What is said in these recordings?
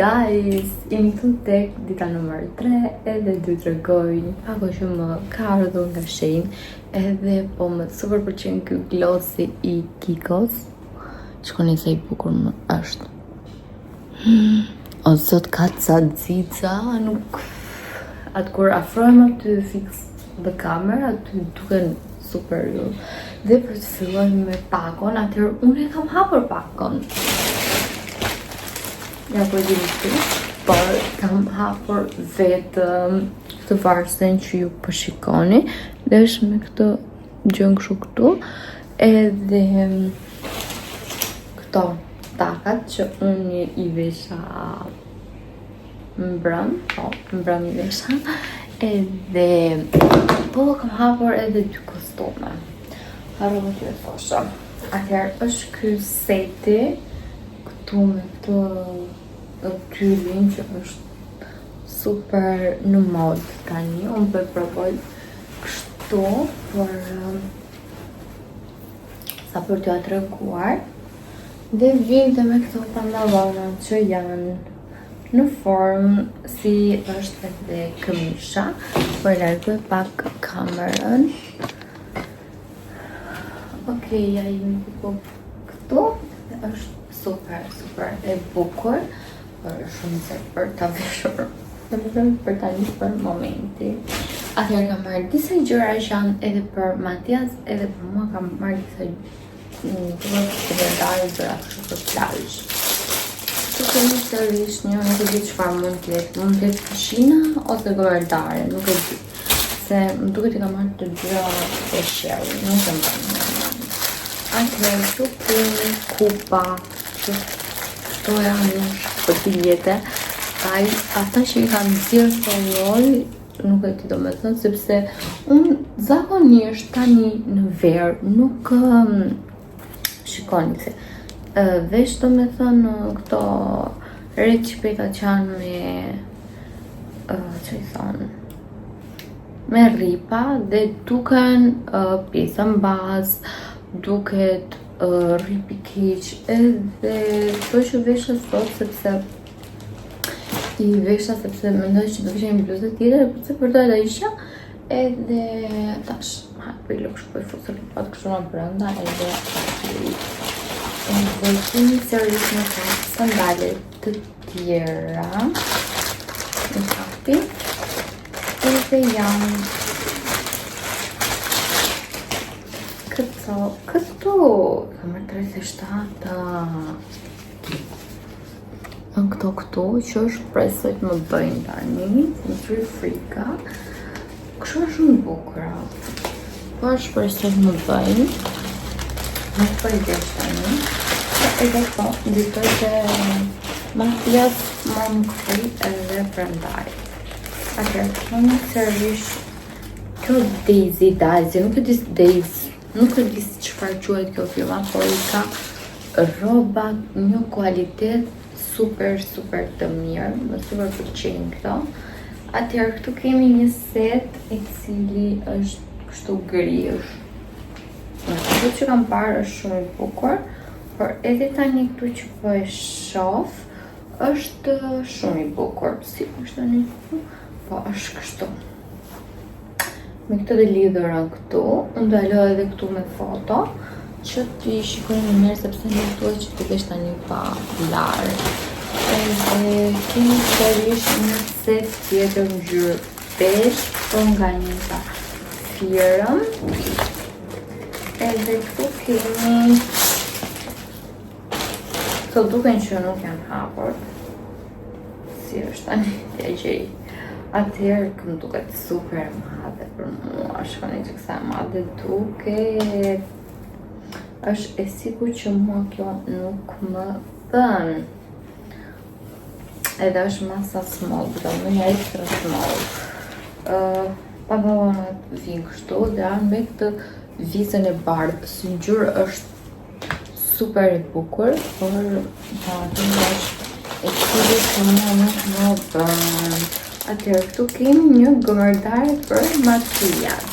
guys, jemi këtu tek dita nëmër 3 edhe du të tregoj një pako që më ka ardhur nga Shein edhe po më super pëlqen ky glossi i Kikos. Shkoni se i bukur më është. O zot ka ca xixa, nuk atë kur afrohem aty fix the camera aty duken super ju. Dhe për të filloj me pakon, atëherë unë e kam hapur pakon. Ja po e di por kam hapur vetëm këtë varsën që ju po shikoni dhe është me këtë gjën kështu këtu edhe këto takat që unë i vesha mbrëm i vesha edhe po kam hapur edhe 2 kostume. Harrova t'ju e thosha. Atëherë është ky seti këtu me këtë tyllin që është super në mod tani. Unë po e provoj kështu për t'ju treguar. Dhe vinte me këto pantallona që janë në formë si është edhe këmisha. Po e largoj pak kamerën. Okej, ja jemi këtu. Është super e bukur. Por shumë se për ta veshur. Për tani për momenti. Atëherë kam marrë disa gjëra që janë edhe për Matias, edhe për mua kam marrë disa gjëra gjëra kështu për plazh. Këtu kemi sërish një, nuk e di çfarë mund të jetë kishina ose gomardare, nuk e di. Se më duket i kam marrë të gjëra e sheri, nuk e mbaj. Atëherë këtu kemi kupa, këto janë shpëtiljete, ata që i kanë zirë së lloj, nuk e ti do me thënë, sepse unë zakonisht tani në verë nuk shikoni se vesh do me thënë këto recipeta që janë me që i thonë me rripa dhe duken pjesën bazë, duket rripi keq edhe këto që vesha sot sepse mendoj që do kisha një bluzë tjetër sepse përdoj dhe isha edhe tash për i luksh për i fusër pat kështu në brënda edhe kemi sërish në ka sandalet të tjera në fakti edhe janë këto kam 37 këto që është presojt më bëjnë tani në tërë frika kështu është shumë bukura po është presojt më bëjnë nuk për i desh tani edhe po ditoj që Matias më kri edhe prandaj atër në sërish kjo Daisy, nuk e dis Daisy nuk e di çfarë quhet kjo firma, por i ka rroba një kualitet super të mirë, më super pëlqejnë këto. Atëherë këtu kemi një set i cili është kështu grish. Kjo që kam parë është shumë i bukur, por edhe tani këtu që po e shoh është shumë i bukur. Si është tani? Po është kështu. Me këtë dhe lidhura këtu, unë do alo edhe këtu me foto që t'i shikojnë në njerë sepse nuk duhet që t'i vesh tani pa larë. Edhe kemi sërish një set tjetër ngjyrë besh, po nga një nga firëm. Edhe këtu kemi këto duken që nuk janë hapur. Si është tani t'ja gjej. Atëherë këm duket super madhe për mua, shkoni që kësa madhe duket është e sigur që mua kjo nuk më thënë edhe është masa small, do më një extra small pantallonat vinë kështu dhe anë me këtë vizën e bardhë së ngjyrë është super e bukur por është e sigur që mua nuk më thënë. Atëherë këtu kemi një gomardare për Matias.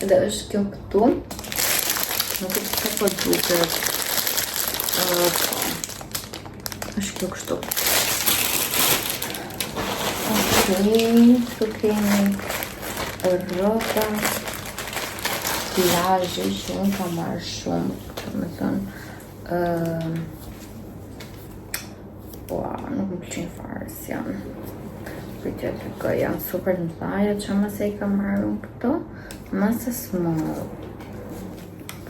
Edhe është kjo këtu. Nuk e të po duket. është kjo kështu. Këtu kemi rroba plazhi që unë kam marrë shumë, më thënë, nuk më pëlqen fare si janë. Pritja të gë, janë super të mëdha, që mëse i kam marrë unë këto, mëse small.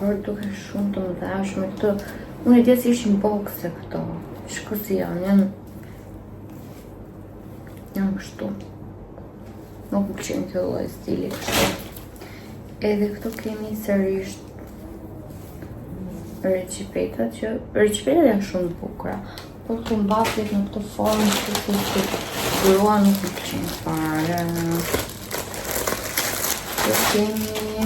Por duke shumë të mëdha, shumë këto, unë e dje si ishin boxe këto, shko si janë kështu. Nuk më pëlqen këtë lloj stili kështu. Edhe këto kemi sërish recipetat që recipetat janë shumë të bukura, por të mbatit në këtë formë që grua nuk më pëlqen fare. Këto kemi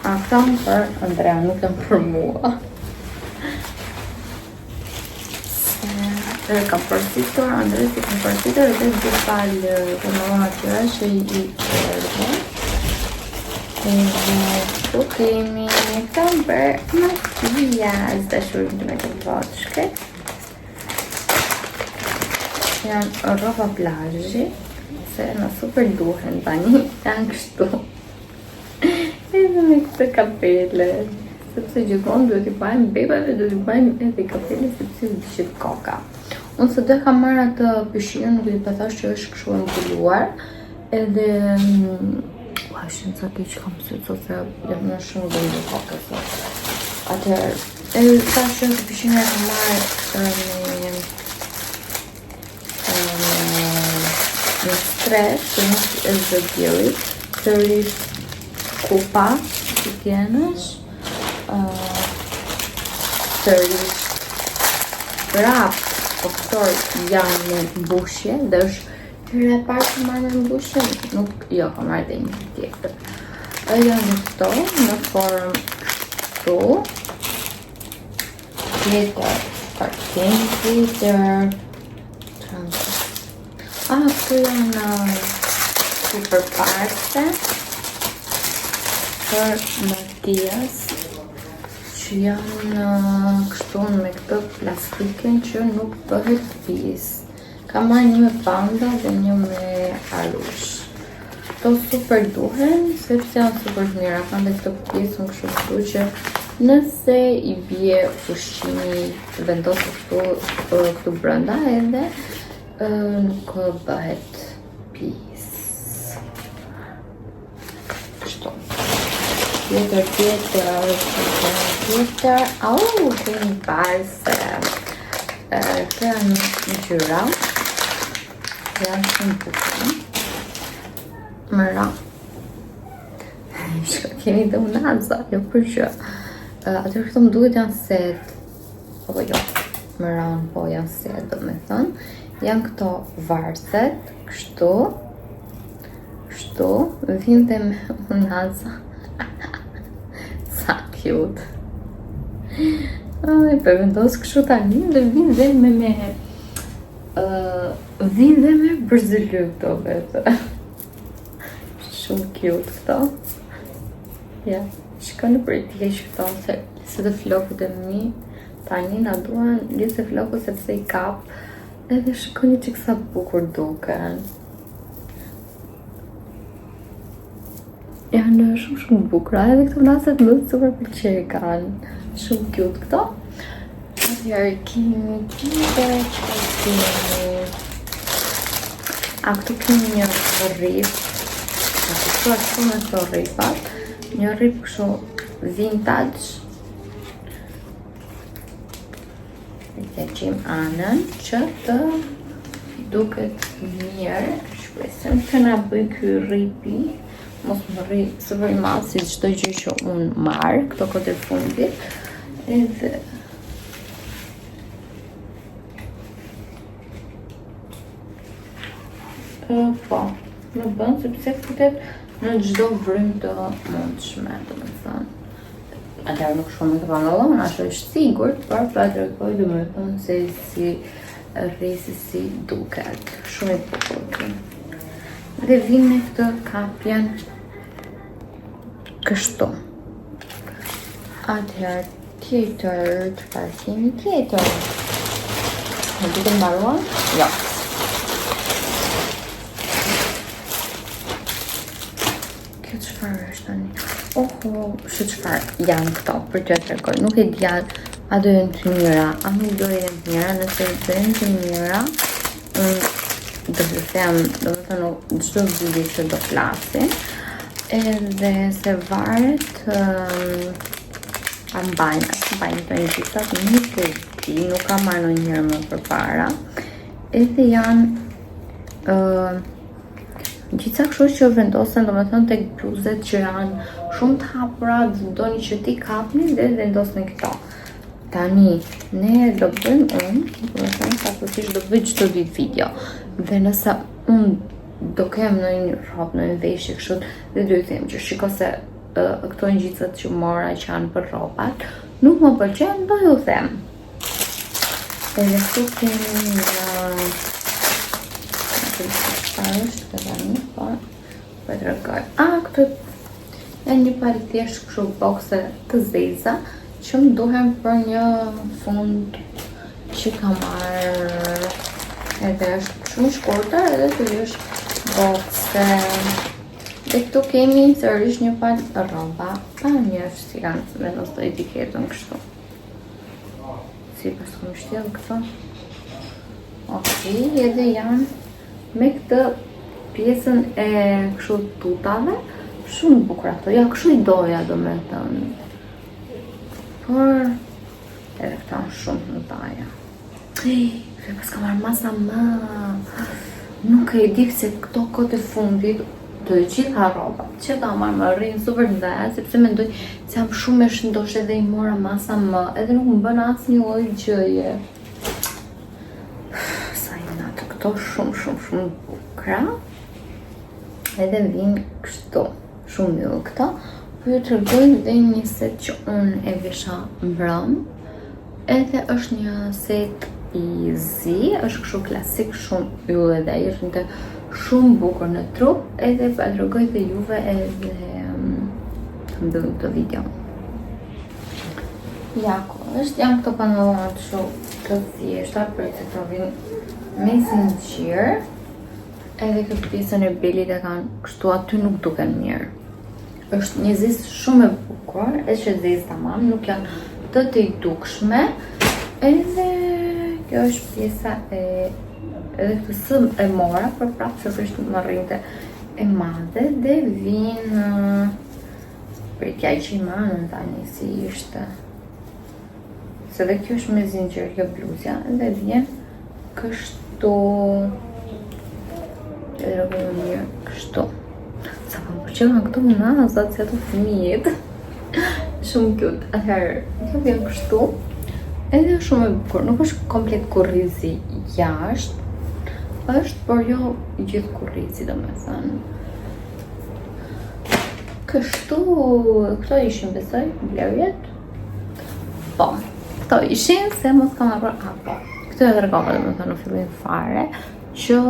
këta për Andrea, nuk janë për mua. Kam përsitur, Andres i kam përsitur edhe dy palë të mëllon atyre që i kërë. Edhe këtu kemi këta për makijaz, dashurim të me të vodshke. Janë rroba plazhi, se në super duhen tani, janë kështu. Edhe me këtë kapele, sepse gjithmonë duhet i bajmë bebave, duhet i bajmë edhe kapele sepse dishet koka. Unë së dhe kam marrë atë pyshinën, nuk di përthash që është kështu mbuluar, edhe shënë sa ke që kam sytë, ose jam në shumë dhe në kokë, atëherë, edhe thash që pyshinën e kam marrë në stres, që nuk e zëgjeli, sërish kupa që tjenësh, sërish rap, po këto janë në mbushje, dhe është herë e parë që marrë në mbushje, nuk, jo, ka marrë dhe një tjetër. Edhe janë këto, në formë këtu, tjetër, partim tjetër, këtu janë super parte, për Matias, që janë kështu me këtë plastiken që nuk bëhet pjesë. Ka marrë një me panda dhe një me arush. Këto super duhen, sepse janë super të mira. Kanë dhe këtë pjesën kështu që nëse i bje ushqimi vendosë këtu brenda edhe nuk bëhet pjesë. Kështu. Tjetër, kemi parë se këtë janë një gjyra, janë shumë bukura, mëra, kemi dhe unaza, jo për që, atër këto më duhet janë set, apo jo, mëran, po janë set, do me thënë, janë këto varset, kështu, vinë dhe me unaza. Sa cute. Për vendos kështu tani dhe vinë dhe me bërzëllu këto vetë. Shumë cute këto. Ja, shko në për i t'jesh këto, se dhe flokët e mi tani na duan lisë flokët sepse i kap edhe shikoni që kësa bukur duken. Janë shumë bukura, edhe këto naset më super pëlqej kanë. Shumë cute këto. Atëherë kemi tjetër që kemi. Këtu kemi një rrip. Këtu është shumë me këto rripat. Një rrip kështu vintage. I qim anën që të duket mirë. Shpresem që na bëj ky rripi. Mos më rri së vëri madhë si çdo gjë që unë marrë këto kote fundit. Edhe po, në bënë sepse futet në çdo vrymë të mundshme, domethënë. Atëherë nuk shumë me të pantallona, ashtu është sigurt, por pa tregoj domethënë se si rrisi si duket. Shumë i bukur. Dhe vinë me këtë kapjen kështu. Atëherë tjetër, çfarë kemi tjetër? Në duke mbaruar? Jo. këtë çfarë është tani. Oho, shë çfarë janë këto për t'ju tregoj. Nuk e di a do jenë të mira, a nuk do jenë të mira, nëse do jenë të mira, do të them, do të thënë çdo video që do flasim, edhe se varet a mbajnë të njëjtat, nuk e di, nuk kam marrë ndonjëherë më përpara. Edhe janë gjitha kështu që vendosen, domethënë tek bluzet që janë shumë të hapura, doni që ti kapni dhe vendosni këto. Tani, ne do bëjmë domethënë saktësisht do bëj çdo ditë video. Dhe nëse unë do kem ndonjë rrobë, ndonjë veshje kështu, dhe do i them që shiko se këto ngjitset që mora që janë për rrobat, nuk më pëlqen, do ju them. Edhe këtu kemi është të tani, po e tregoj. Këtu janë një pari thjesht kështu bokse të zeza që më duhen për një fund që ka marrë, edhe është shumë shkurtër edhe të është bokse. Dhe këtu kemi sërish një pal rroba, pa njështë si kanë vendos të etiketën kështu. Si pas kom shtjellë këto. Okej, edhe janë me këtë pjesën e kështu tutave, shumë bukur ato, ja kështu i doja domethënë. Por edhe këta shumë në taja. Pas ka marrë masa më. Nuk e di se këto kohët e fundit të gjitha rrobat që ka marrë më rrinë super ndaja, sepse mendoj se jam shumë e shëndosh edhe i mora masa më, edhe nuk më bën asnjë lloj gjëje. Sa janë ato këto shumë bukra. Edhe vinë kështu, shumë mjë këto. Po ju tregoj dhe një set që unë e visha mbrëm. Edhe është një set i zi, është kështu klasik, shumë yll edhe ai është shumë bukur në trup, edhe pa tregoj dhe juve edhe të mbyllim këtë video. Janë këto pantallona kështu të thjeshta, për që të vinë me zinxhir. Edhe këtë pjesën e belit e kanë kështu aty nuk duken mirë. Është një zezë shumë e bukur, edhe që zezë tamam, nuk janë të i dukshme. Edhe kjo është pjesa edhe këtë së e mora, për prapë se është më rrinte e madhe, dhe vinë për tja që i manën tani si ishte. Se dhe kjo është me zinxhir kjo bluzja, edhe vjen kështu. Edhe rrëgojnë mirë kështu. Sa pa më përqenë këto nazat se ato fëmijët. Shumë cute. Atëherë, kjo vjen kështu. Edhe shumë e bukur. Nuk është komplet kurrizi jashtë. Është, por jo gjithë kurrizi, domethënë. Kështu, këto ishin besoj, blerjet. Po, këto ishin se mos kam marrë apo. Këto e tregova domethënë në fillim fare. Që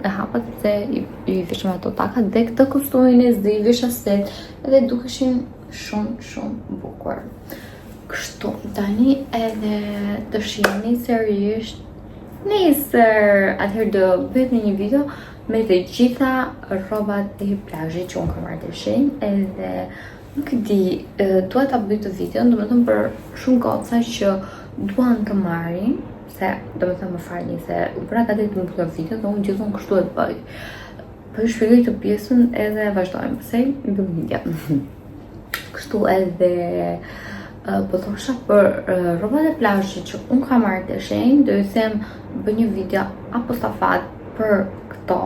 e hapat se i vishëm ato takat dhe këtë kostumin e zi, visha set edhe dukeshin shumë bukur. Kështu, tani edhe të shihni sërish nesër, atëherë do bëhet një video me të gjitha rrobat e plazhit që unë kam marrë të shenjë, edhe nuk e di, dua ta bëj të video, domethënë për shumë goca që duan të marrin, se do me thëmë më falni se u pra ka të më këtë video dhe unë gjithon kështu e bëj. Po ju shpjegoj të pjesën edhe vazhdojmë, se i bëjmë një. Kështu edhe po thosha për rrobat e plazhit që unë kam marrë të shenjë, do ju them bëj një video apo stafat për këto,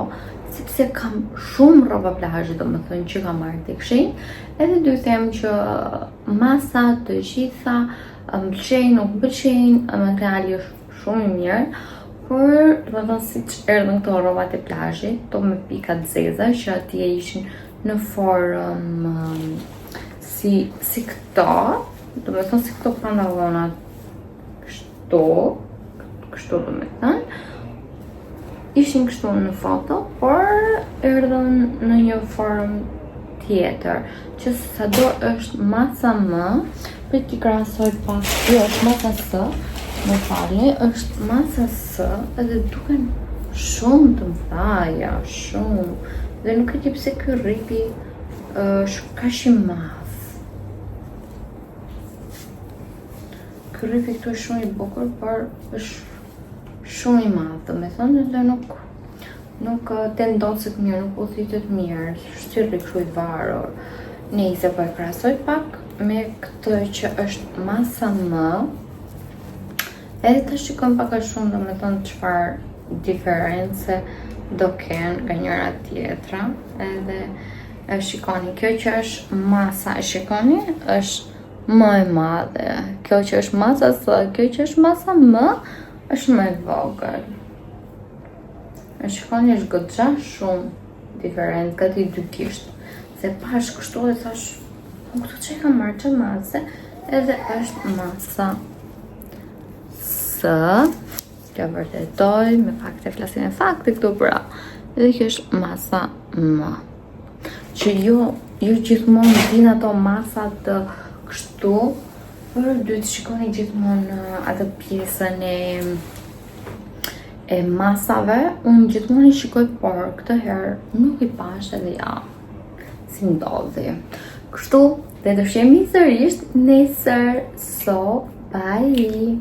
sepse kam shumë rroba plazhi, domethënë që kam marrë tek shenjë, edhe do ju them që masa të gjitha më pëlqejnë, nuk më pëlqejnë, materiali është shumë i mirë, por domethënë siç erdhën këto rrobat e plazhit, to me pika të zeza që atje ishin në formë si këto, domethënë si këto pantallona kështu domethënë. Ishin kështu në foto, por erdhën në një formë tjetër, që sado është masa më, për t'i krahasoj pas, jo është masa S, më falni, është masa S, edhe duken shumë të mëdhaja, shumë, dhe nuk e di pse ky rripi është kaq i madh. Ky rryp këtu është shumë i bukur, por është shumë i madh, domethënë edhe nuk tendoset mirë, nuk udhëhitet mirë, shtirri kështu i varur. Nice, po e krahasoj pak me këtë që është masa M. Edhe të shikojmë pak a shumë domethënë çfarë diferencë do kenë nga njëra tjetra. Edhe shikoni, kjo që është masa, shikoni, është më e madhe. Kjo që është masa S, kjo që është masa M, është më e vogël. Shikoni, është goxha shumë diferencë gati dy kisht. Se pash kështu dhe thash, këtu që i kam marrë që mase, edhe është masa S. Kjo vërtetoj, me fakte, flasin e fakte këtu pra. Edhe kjo është masa M. Që jo gjithmonë din ato masat të kështu, për duhet shikoni gjithmonë atë pjesën e masave, unë gjithmonë i shikoj, por këtë herë nuk i pash edhe ja, si ndodhi. Kështu, dhe do shemi sërisht nesër, so, bye!